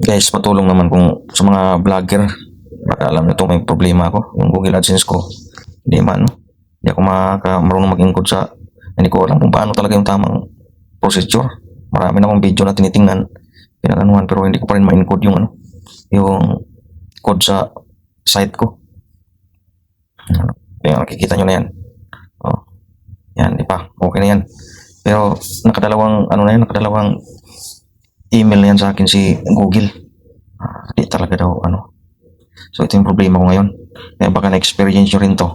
Guys, patulong naman kung sa mga vlogger. Baka alam nyo ito, may problema ako. Yung Google AdSense ko, hindi man. Hindi ako marunong mag-encode sa... Hindi ko alam kung paano talaga yung tamang procedure. Marami na akong video na tinitingnan, pinaganuhan, pero hindi ko pa rin ma-encode yung yung code sa site ko. Kaya nakikita nyo na yan. Oh, yan, di pa. Okay na yan. Pero nakadalawang email na yan sa akin si Google. Di talaga daw So ito yung problema ko ngayon. Kaya baka na-experience nyo rin to.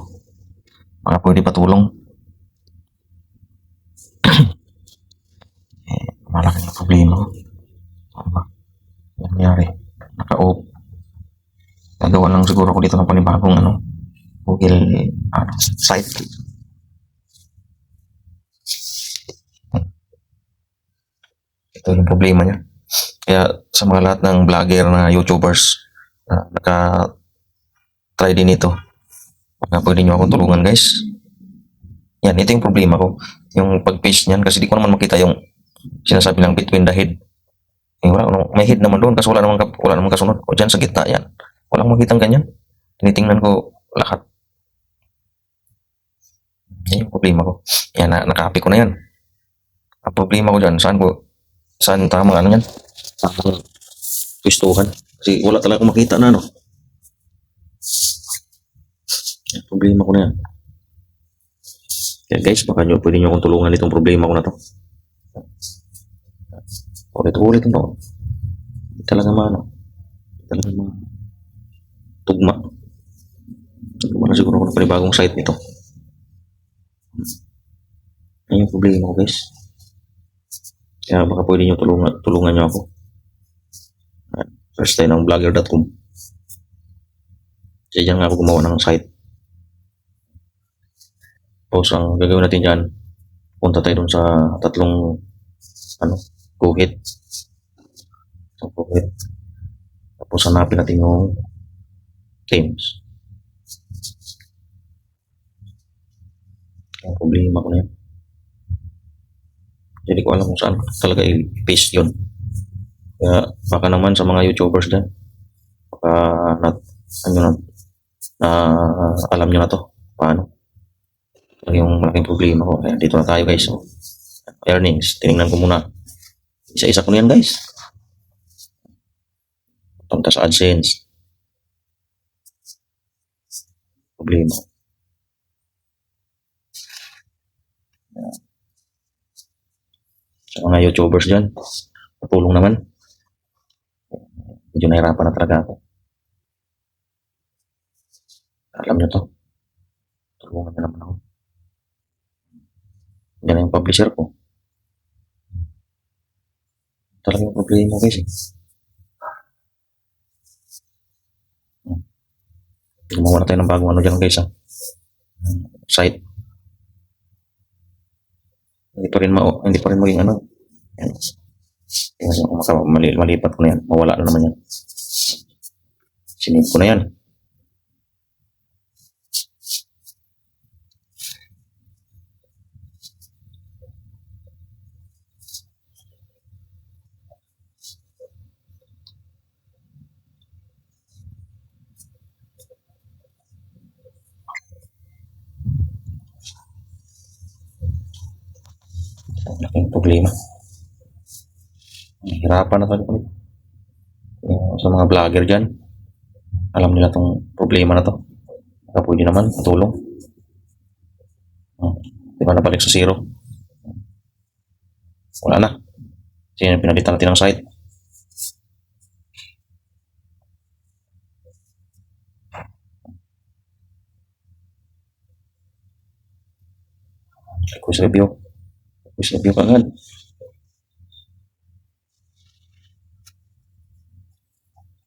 Baka pwede patulong. Malaki yung problema ko. Ano ba? Yan nangyari. Naka-off. Gagawa lang siguro ko dito ng panibagong Google site. Ito yung problema niya. Kaya sa mga lahat ng vlogger na YouTubers naka-try din ito. Baka pwede nyo akong tulungan, guys. Yan, ito yung problema ko. Yung pag-paste niyan, kasi di ko naman makita yung sinasabi ng between the head. May head naman doon kasi wala namang kasunod. O dyan sa gitna yan. Walang makitang ganyan. Tinitingnan ko lahat. Yan yung problema ko. Yan, naka-copy ko na yan. Ang problema ko dyan, saan tamang yan? Tamang twistuhan. Kasi wala talaga akong makita na Yan, problema ko na yan. Kaya guys, baka pwede nyo akong tulungan itong problema ko na to. Ulit-ulit ito. Talaga tugma. Wala siguro ako ng panibagong site nito. Yan yung problema ko, guys. Kaya baka pwede nyo tulungan nyo ako. First tayo ng vlogger.com. Kasi dyan nga ako gumawa ng site. Tapos ang gagawin natin dyan, punta tayo dun sa tatlong guhit. Tapos hanapin natin yung themes. Ang problema ko na yan. Hindi ko alam kung saan talaga i-paste yun. Kaya baka naman sa mga YouTubers dyan, baka alam nyo na to. Paano? Yung malaking problema ko. Kaya dito na tayo, guys. So, earnings. Tinignan ko muna. Isa-isa ko na yan, guys. Punta sa AdSense. Problema. Sa mga YouTubers dyan, patulong naman. Medyo nahirapan na talaga ako. Alam nyo to. Tulungan nyo naman ako. Yan ang publisher ko. Talagang problema ko, guys. Gumawa na tayo ng bagong dyan, guys. Site. Hindi pa rin maging Yan. Malipat ko na yan. Mawala na naman yan. Sinave ko na yan. Laking problema. Hirapan na talaga kami. Sa mga vlogger dyan, alam nila tong problema na to. Baka pwede naman, patulong. Di ba nabalik sa zero? Wala na. Kasi pinalitan natin ng site. Quiz review. Quiz review kagad.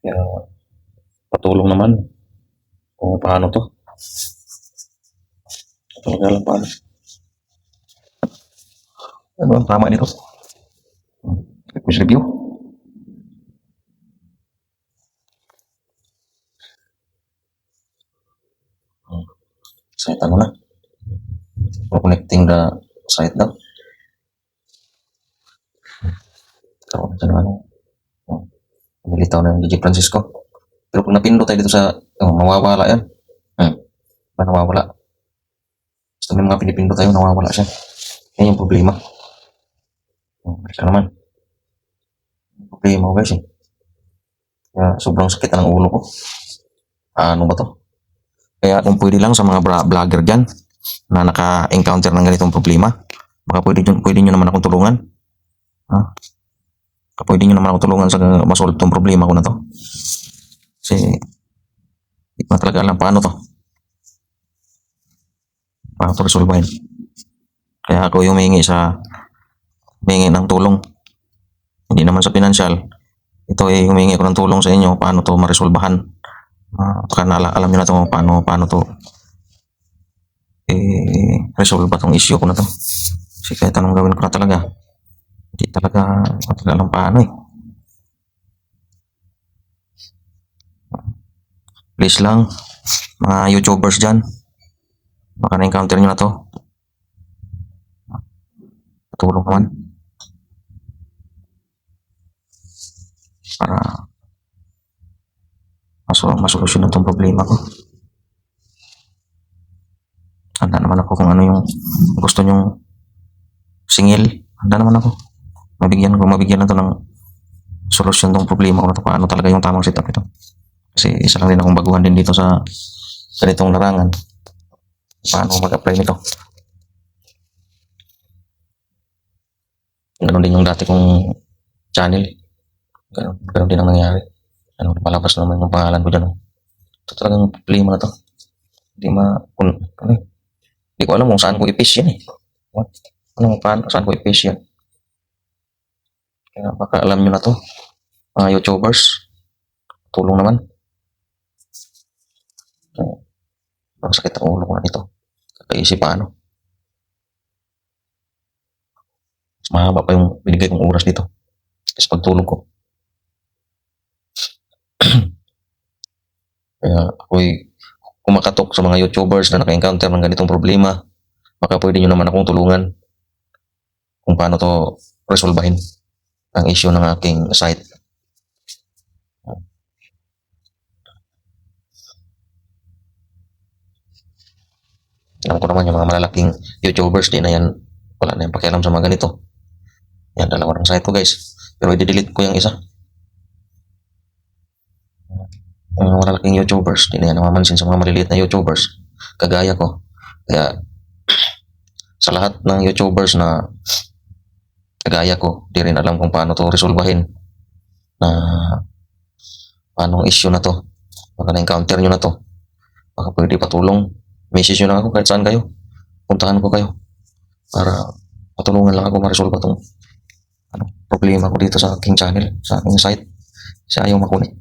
Kaya patulong naman kung paano to. Talaga lang paano. Ano ang tama nito? Quiz review. Site na. For connecting the site daw. Karoon sa Nilitaw na yung DJ Francisco. Pero pag napindot tayo dito sa, mawawala yan. Nawawala. Basta may mga pinipindot tayo, nawawala siya. Yan yung problema. Kaya naman. Problema ko guys eh. Kaya sobrang sakit na ng ulo ko. Ano ba to? Kaya kung pwede lang sa mga vlogger dyan na naka-encounter ng ganitong problema, baka pwede nyo naman akong tulungan. Pwede nyo naman akong tulungan sa masolve tong problema ko na to. Kasi hindi ko na talaga alam paano to. Paano to resolvehin. Kaya ako yung humingi ng tulong. Hindi naman sa financial. Ito ay humingi ko ng tulong sa inyo paano to maresolbahan. Baka alam nyo na to paano to resolve ba tong issue ko na to. Kasi kahit anong gawin ko na talaga, hindi talaga alam paano eh. Please lang, mga YouTubers dyan, baka na-encounter nyo na to. Patulong naman. Para masolusyon na tong problema ko. Handa naman ako kung ano yung gusto nyong singil. Handa naman ako. Mabigyan na to ng solusyon tong problema ko na to. Paano talaga yung tamang setup ito. Kasi isa lang din akong baguhan din dito sa ganitong larangan. Paano mag-apply nito. Ganon din yung dati kong channel. Ganon din ang nangyari. Palabas naman yung pangalan ko dyan. Ito talagang problema na to. Hindi ko alam kung saan ko i-paste yan eh. Saan ko i-paste yan. Kaya baka alam nyo na to. Mga YouTubers. Tulong naman. Ang sakit ang ulo ko na ito. Kakaisip paano. Mas mahaba pa yung binigay kong oras dito. Kasi pagtulog ko. Kaya ako'y kumakatok sa mga YouTubers na naka-encounter ng ganitong problema. Baka pwede nyo naman akong tulungan kung paano to resolbahin ang issue ng aking site. Alam ko naman yung mga malalaking YouTubers, di na yan, wala na yung pakialam sa mga ganito. Yan, dalawa ng site ko guys. Pero i-delete ko yung isa. Yung mga malalaking YouTubers, di na yan namamansin sa mga maliliit na YouTubers. Kagaya ko. Kaya, sa lahat ng YouTubers na kagaya ko, di rin alam kung paano to resolbahin. Paano issue na to. Baka na-encounter nyo na to. Baka pwede patulong. Message nyo lang ako kahit saan kayo. Puntahan ko kayo. Para patulungan lang ako ma-resolve itong problema ko dito sa aking channel, sa aking site. Kasi ayaw makunik.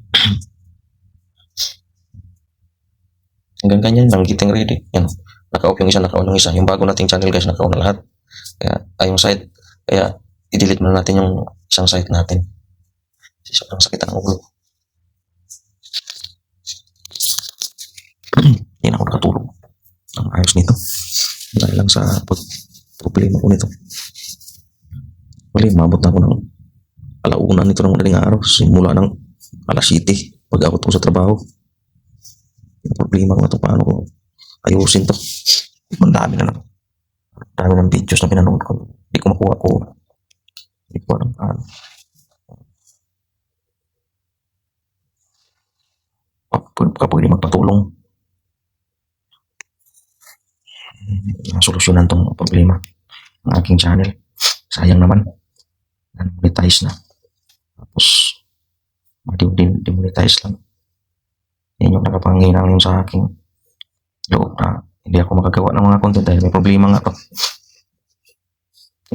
Hanggang ganyan lang, getting ready. Yan. Naka-off yung isa, naka-on yung isa. Yung bago nating channel guys, naka-on na lahat. Kaya yung site. Kaya i-delete muna natin yung isang site natin. Kasi sobrang sakit ang ulo. Hindi na ako nakatulog. Ang ayos nito. Dahil lang sa problema ko nito. Wala, mabot na ako ng alauna nito ng madaling araw. Simula ng alas 7 pag ako sa trabaho. Yung problema ko na ito, paano ko ayusin to. Ang dami na lang. Ang dami ng videos na pinanood ko. Hindi ko makuha ko. Hindi ko alam paano. Pwede magpatulong. Solusyonan tong problema ng aking channel. Sayang naman. Monetize na. Tapos, demonetize lang. Yan yung nakapanginang yun sa aking loob na hindi ako makagawa ng mga content dahil may problema nga to.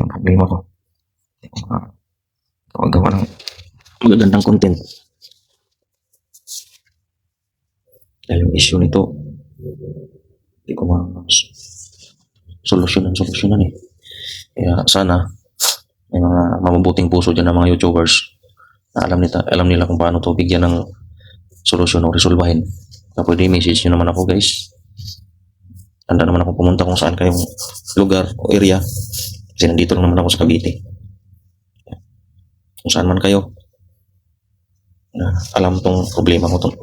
Yung problema ko. Hindi ko makagawa ng magagandang content. Dahil yung issue nito, hindi ko solusyonan eh. Kaya sana may mga mabubuting puso dyan ng mga YouTubers na alam nila kung paano to bigyan ng solusyon o resolbahin. Kaya pwede message nyo naman ako guys. Handa naman ako pumunta kung saan kayong lugar o area. Kasi nandito lang naman ako sa Cavite. Kung saan man kayo, na alam tong problema ko tong